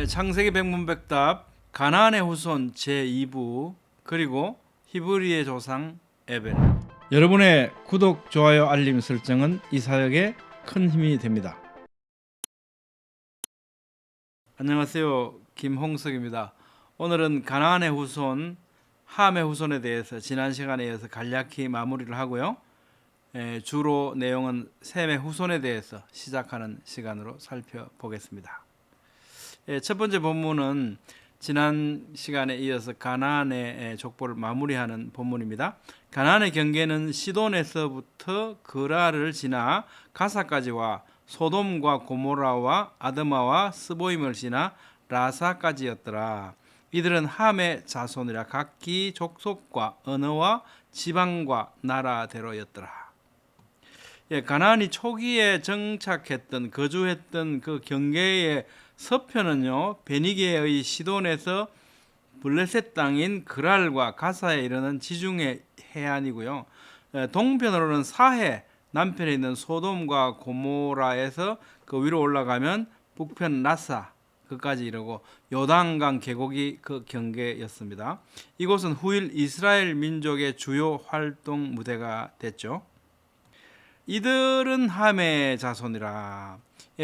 창세기 백문백답 가나안의 후손 제2부 그리고 히브리의 조상 에벨. 여러분의 구독, 좋아요, 알림 설정은 이 사역에 큰 힘이 됩니다. 안녕하세요, 김홍석입니다. 오늘은 가나안의 후손 함의 후손에 대해서 지난 시간에 이어서 간략히 마무리를 하고요. 주로 내용은 셈의 후손에 대해서 시작하는 시간으로 살펴보겠습니다. 첫 번째 본문은 지난 시간에 이어서 가나안의 족보를 마무리하는 본문입니다. 가나안의 경계는 시돈에서부터 그라를 지나 가사까지와 소돔과 고모라와 아드마와 스보임을 지나 라사까지였더라. 이들은 함의 자손이라 각기 족속과 언어와 지방과 나라대로였더라. 가나안이 초기에 정착했던 거주했던 그 경계의 서편은요, 베니게의 시돈에서 블레셋 땅인 그랄과 가사에 이르는 지중해 해안이고요. 동편으로는 사해 남편에 있는 소돔과 고모라에서 그 위로 올라가면 북편 라사 그까지 이르고 요단강 계곡이 그 경계였습니다. 이곳은 후일 이스라엘 민족의 주요 활동 무대가 됐죠. 이들은 함의 자손이라.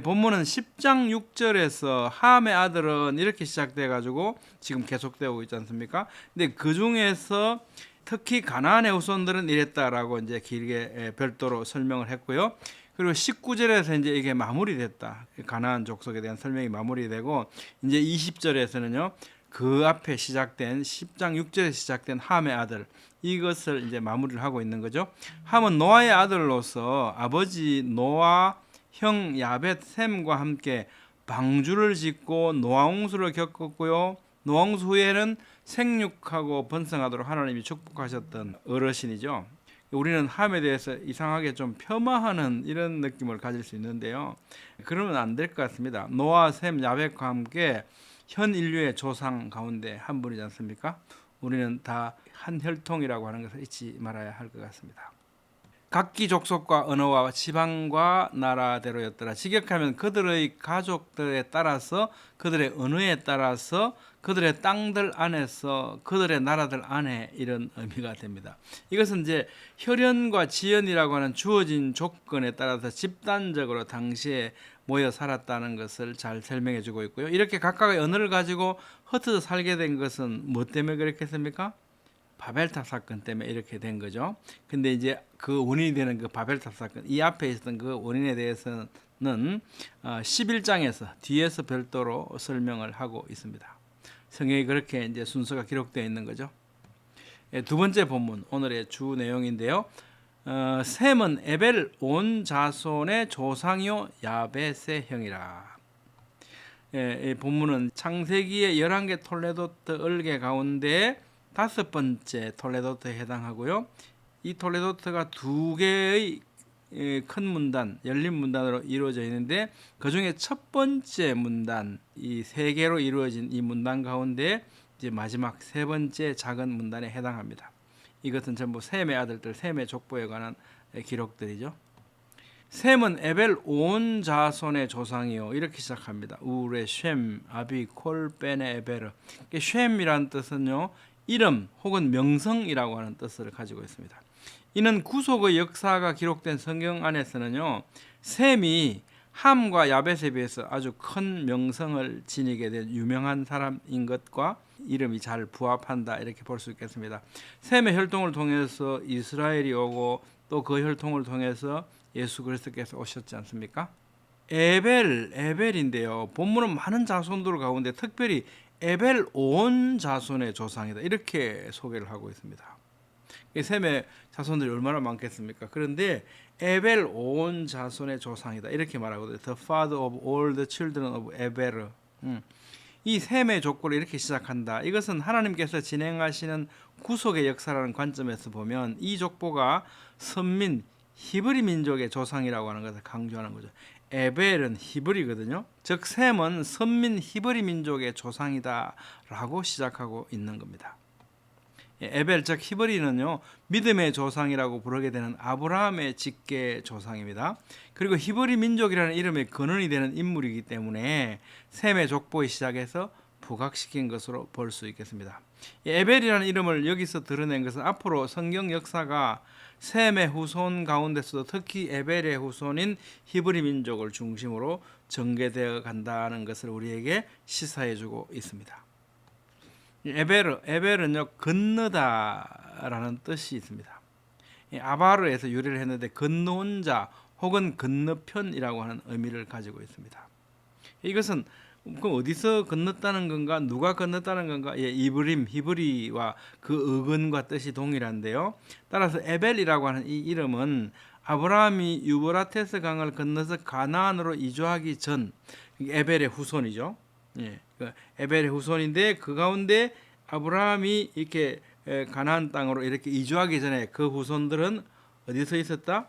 본문은 10장 6절에서 함의 아들은 이렇게 시작돼 가지고 지금 계속되고 있지 않습니까? 근데 그 중에서 특히 가나안의 후손들은 이랬다라고 이제 길게 별도로 설명을 했고요. 그리고 19절에서 이제 이게 마무리됐다. 가나안 족속에 대한 설명이 마무리되고 이제 20절에서는요. 그 앞에 시작된 10장 6절에 시작된 함의 아들 이것을 이제 마무리를 하고 있는 거죠. 함은 노아의 아들로서 아버지 노아 형 야벳 셈과 함께 방주를 짓고 노아홍수를 겪었고요. 노아홍수 후에는 생육하고 번성하도록 하나님이 축복하셨던 어르신이죠. 우리는 함에 대해서 이상하게 좀 폄하하는 이런 느낌을 가질 수 있는데요. 그러면 안 될 것 같습니다. 노아, 셈, 야벳과 함께 현 인류의 조상 가운데 한 분이지 않습니까? 우리는 다 한 혈통이라고 하는 것을 잊지 말아야 할 것 같습니다. 각기 족속과 언어와 지방과 나라대로였더라. 직역하면 그들의 가족들에 따라서 그들의 언어에 따라서 그들의 땅들 안에서 그들의 나라들 안에 이런 의미가 됩니다. 이것은 이제 혈연과 지연이라고 하는 주어진 조건에 따라서 집단적으로 당시에 모여 살았다는 것을 잘 설명해 주고 있고요. 이렇게 각각의 언어를 가지고 흩어져 살게 된 것은 뭐 때문에 그렇겠습니까? 바벨탑 사건 때문에 이렇게 된 거죠. 근데 이제 그 원인이 되는 그 바벨탑 사건, 이 앞에 있었던 그 원인에 대해서는 11장에서 뒤에서 별도로 설명을 하고 있습니다. 성경이 그렇게 이제 순서가 기록되어 있는 거죠. 두 번째 본문, 오늘의 주 내용인데요. 셈은 에벨 온 자손의 조상이요 야벳의 형이라. 이 본문은 창세기의 11개 톨레도트 얼개 가운데 5번째 톨레도트에 해당하고요. 이 톨레도트가 2개의 큰 문단, 열린 문단으로 이루어져 있는데 그 중에 첫 번째 문단, 이 3개로 이루어진 이 문단 가운데 이제 마지막 3번째 작은 문단에 해당합니다. 이것은 전부 셈의 아들들, 셈의 족보에 관한 기록들이죠. 셈은 에벨 온 자손의 조상이요 이렇게 시작합니다. 우레 셈 아비 콜 베네 에베르. 셈이라는 뜻은요 이름 혹은 명성이라고 하는 뜻을 가지고 있습니다. 이는 구속의 역사가 기록된 성경 안에서는요 셈이 함과 야벳에 비해서 아주 큰 명성을 지니게 된 유명한 사람인 것과 이름이 잘 부합한다 이렇게 볼 수 있겠습니다. 셈의 혈통을 통해서 이스라엘이 오고 또 그 혈통을 통해서 예수 그리스도께서 오셨지 않습니까? 에벨인데요. 본문은 많은 자손들 가운데 특별히 에벨 온 자손의 조상이다 이렇게 소개를 하고 있습니다. 셈의 자손들이 얼마나 많겠습니까? 그런데 에벨 온 자손의 조상이다 이렇게 말하거든요. The father of all the children of 에벨. 이 셈의 족보를 이렇게 시작한다. 이것은 하나님께서 진행하시는 구속의 역사라는 관점에서 보면 이 족보가 선민 히브리 민족의 조상이라고 하는 것을 강조하는 거죠. 에벨은 히브리거든요. 즉 셈은 선민 히브리 민족의 조상이다라고 시작하고 있는 겁니다. 에벨 즉 히브리는요 믿음의 조상이라고 부르게 되는 아브라함의 직계 조상입니다. 그리고 히브리 민족이라는 이름의 근원이 되는 인물이기 때문에 셈의 족보의 시작에서 부각시킨 것으로 볼 수 있겠습니다. 에벨이라는 이름을 여기서 드러낸 것은 앞으로 성경 역사가 셈의 후손 가운데서도 특히 에벨의 후손인 히브리 민족을 중심으로 전개되어 간다는 것을 우리에게 시사해주고 있습니다. 에벨은요 건너다라는 뜻이 있습니다. 아바르에서 유래를 했는데 건너온 자 혹은 건너편이라고 하는 의미를 가지고 있습니다. 이것은 그럼 어디서 건넜다는 건가, 누가 건넜다는 건가? 이브림, 히브리와 그 어근과 뜻이 동일한데요. 따라서 에벨이라고 하는 이 이름은 아브라함이 유브라테스 강을 건너서 가나안으로 이주하기 전 에벨의 후손이죠. 에벨의 후손인데 그 가운데 아브라함이 이렇게 가나안 땅으로 이렇게 이주하기 전에 그 후손들은 어디서 있었다?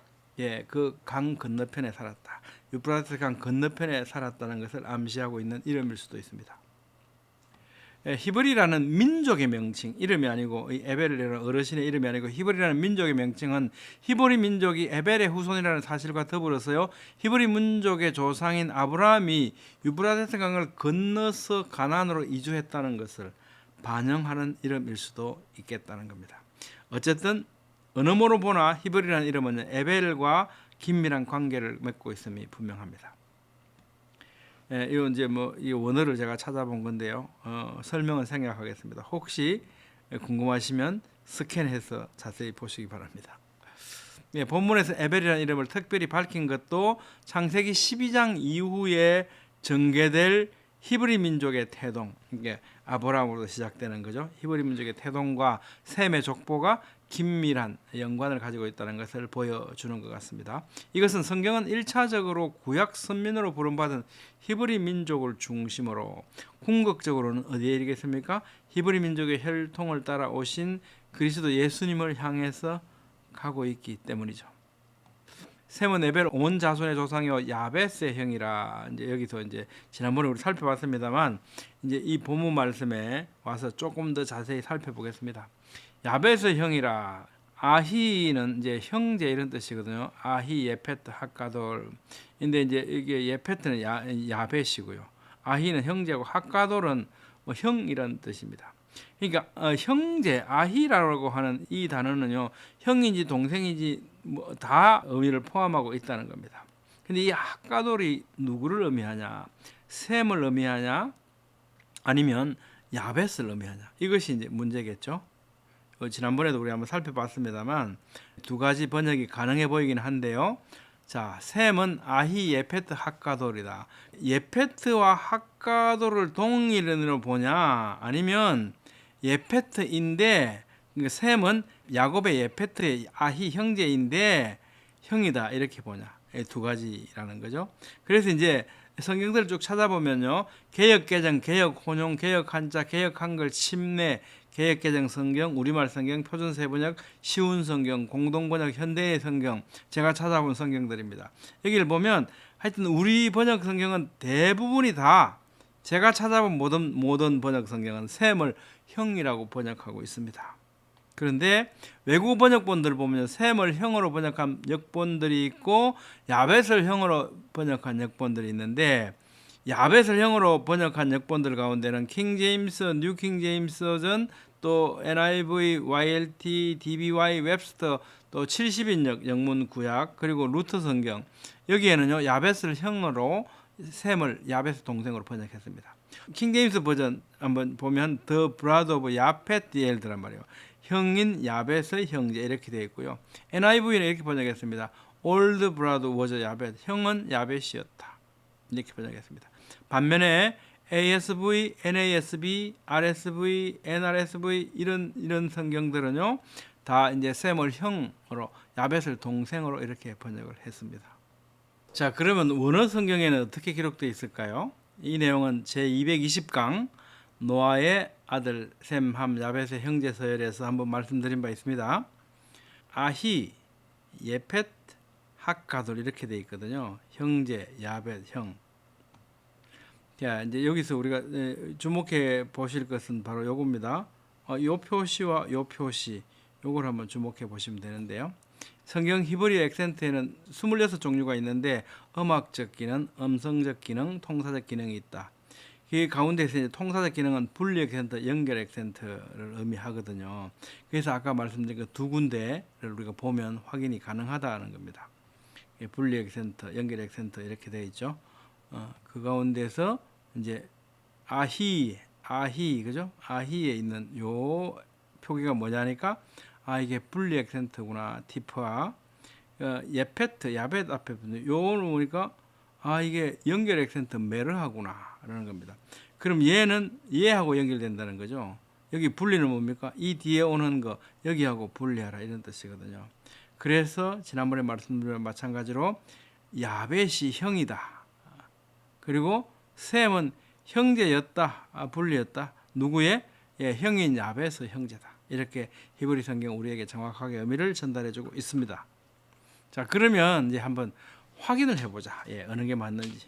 그 강 건너편에 살았다. 유프라테스 강 건너편에 살았다는 것을 암시하고 있는 이름일 수도 있습니다. 히브리라는 민족의 명칭, 이름이 아니고 에벨이라는 어르신의 이름이 아니고 히브리라는 민족의 명칭은 히브리 민족이 에벨의 후손이라는 사실과 더불어서요 히브리 민족의 조상인 아브라함이 유프라테스 강을 건너서 가나안으로 이주했다는 것을 반영하는 이름일 수도 있겠다는 겁니다. 어쨌든 어느 모로 보나 히브리라는 이름은 에벨과 긴밀한 관계를 맺고 있음이 분명합니다. 이거 이제 이 원어를 제가 찾아본 건데요. 설명은 생략하겠습니다. 혹시 궁금하시면 스캔해서 자세히 보시기 바랍니다. 본문에서 에벨이라는 이름을 특별히 밝힌 것도 창세기 12장 이후에 전개될 히브리 민족의 태동, 이게 아브라함으로 시작되는 거죠. 히브리 민족의 태동과 셈의 족보가 긴밀한 연관을 가지고 있다는 것을 보여주는 것 같습니다. 이것은 성경은 1차적으로 구약 선민으로 부름받은 히브리 민족을 중심으로 궁극적으로는 어디에 이르겠습니까? 히브리 민족의 혈통을 따라 오신 그리스도 예수님을 향해서 가고 있기 때문이죠. 셈은 에벨 온 자손의 조상이요 야베스의 형이라 이제 여기서 이제 지난번에 우리 살펴봤습니다만 이제 이 본문 말씀에 와서 조금 더 자세히 살펴보겠습니다. 야베스 형이라 아히는 이제 형제 이런 뜻이거든요. 아히 예페트 핫가돌. 근데 이제 이게 예페트는 야벳이고요. 아히는 형제고 핫가돌은 뭐 형이라는 뜻입니다. 그러니까 형제 아히라고 하는 이 단어는요 형인지 동생인지 뭐 다 의미를 포함하고 있다는 겁니다. 근데 이 핫가돌이 누구를 의미하냐? 셈을 의미하냐? 아니면 야벳을 의미하냐? 이것이 이제 문제겠죠. 지난번에도 우리 한번 살펴봤습니다만 두 가지 번역이 가능해 보이긴 한데요. 자, 셈은 아히 예페트 핫가돌이다. 예페트와 핫가돌을 동일인으로 보냐? 아니면 예페트인데 셈은 야곱의 예페트의 아히 형제인데 형이다 이렇게 보냐? 두 가지라는 거죠. 그래서 이제 성경들을 쭉 찾아보면요, 개역 개정, 개역 혼용, 개역 한자, 개역 한글, 침례, 개역 개정 성경, 우리말 성경, 표준 세번역, 쉬운 성경, 공동 번역, 현대의 성경, 제가 찾아본 성경들입니다. 여기를 보면 하여튼 우리 번역 성경은 대부분이 다 제가 찾아본 모든 번역 성경은 셈을 형이라고 번역하고 있습니다. 그런데 외국 번역본들을 보면 셈을 형으로 번역한 역본들이 있고 야벳을 형으로 번역한 역본들이 있는데 야벳을 형으로 번역한 역본들 가운데는 킹 제임스, 뉴 킹 제임스 버전, 또 NIV, YLT, DBY, 웹스터, 또 70인역 영문 구약, 그리고 루터 성경, 여기에는요 야벳을 형으로 셈을 야벳의 동생으로 번역했습니다. 킹 제임스 버전 한번 보면 The Blood of 야펫 디엘드란 말이에요. 형인 야벳의 형제 이렇게 되어 있고요. NIV는 이렇게 번역했습니다. Old blood was 야벳, 형은 야벳이었다 이렇게 번역했습니다. 반면에 ASV, NASB, RSV, NRSV 이런 성경들은요 다 이제 셈을 형으로 야벳을 동생으로 이렇게 번역을 했습니다. 자, 그러면 원어 성경에는 어떻게 기록되어 있을까요? 이 내용은 제220강 노아의 아들 셈, 함, 야벳의 형제 서열에서 한번 말씀드린 바 있습니다. 아히, 예펫, 핫가돌 이렇게 되어 있거든요. 형제, 야벳, 형. 자, 이제 여기서 우리가 주목해 보실 것은 바로 요겁니다. 요 표시와 요 표시 요걸 한번 주목해 보시면 되는데요. 성경 히브리 액센트에는 26종류가 있는데 음악적 기능, 음성적 기능, 통사적 기능이 있다. 이 가운데서 이제 통사적 기능은 분리 액센트, 연결 액센트를 의미하거든요. 그래서 아까 말씀드린 그 두 군데를 우리가 보면 확인이 가능하다는 겁니다. 분리 액센트, 연결 액센트 이렇게 되어 있죠. 그 가운데서 이제 아히, 그죠? 아히에 있는 요 표기가 뭐냐니까 이게 분리 액센트구나. 디프아 예페트, 야벳 앞에 붙는 요거는 보니까 이게 연결 액센트 메르하구나 라는 겁니다. 그럼 얘는 얘하고 연결된다는 거죠. 여기 분리는 뭡니까? 이 뒤에 오는 거 여기하고 분리하라 이런 뜻이거든요. 그래서 지난번에 말씀드린 마찬가지로 야벳이 형이다. 그리고 셈은 형제였다, 분리였다. 누구의? 형인 야벳의 형제다. 이렇게 히브리 성경 우리에게 정확하게 의미를 전달해주고 있습니다. 자, 그러면 이제 한번 확인을 해보자. 어느 게 맞는지.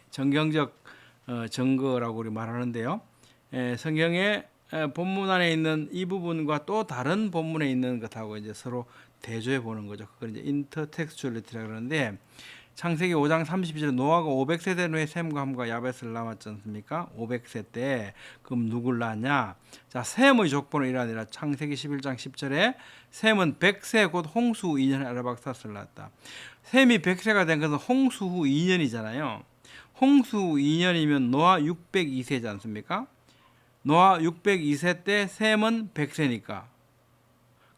정경적 증거라고 우리 말하는데요. 성경의 본문 안에 있는 이 부분과 또 다른 본문에 있는 것하고 이제 서로 대조해 보는 거죠. 그걸 이제 인터텍스추얼리티라고 그러는데 창세기 5장 32절에 노아가 500세 된 후에 셈과 함과 야벳을 낳았지 않습니까? 500세 때 그럼 누굴 낳았냐? 자, 셈의 족보는 이러하니라. 창세기 11장 10절에 셈은 100세 곧 홍수 후 2년에 아르박사스를 낳았다. 셈이 100세가 된 것은 홍수 후 2년이잖아요. 홍수 후 2년이면 노아 602세지 않습니까? 노아 602세 때 셈은 100세니까.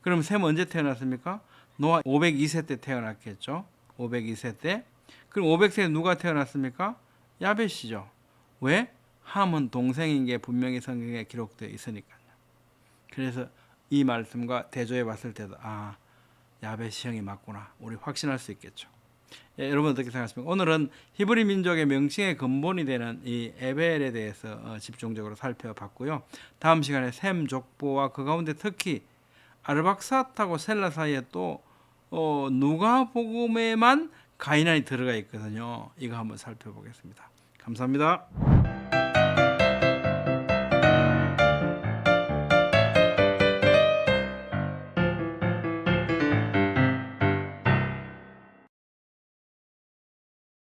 그럼 셈 언제 태어났습니까? 노아 502세 때 태어났겠죠. 502세 때. 그럼 500세에 누가 태어났습니까? 야벳이죠. 왜? 함은 동생인 게 분명히 성경에 기록되어 있으니까요. 그래서 이 말씀과 대조해 봤을 때도 야벳이 형이 맞구나. 우리 확신할 수 있겠죠. 여러분 어떻게 생각하십니까? 오늘은 히브리 민족의 명칭의 근본이 되는 이 에벨에 대해서 집중적으로 살펴봤고요. 다음 시간에 셈 족보와 그 가운데 특히 아르박삿하고 셀라 사이에 또 누가복음에만 가이난이 들어가 있거든요. 이거 한번 살펴보겠습니다. 감사합니다.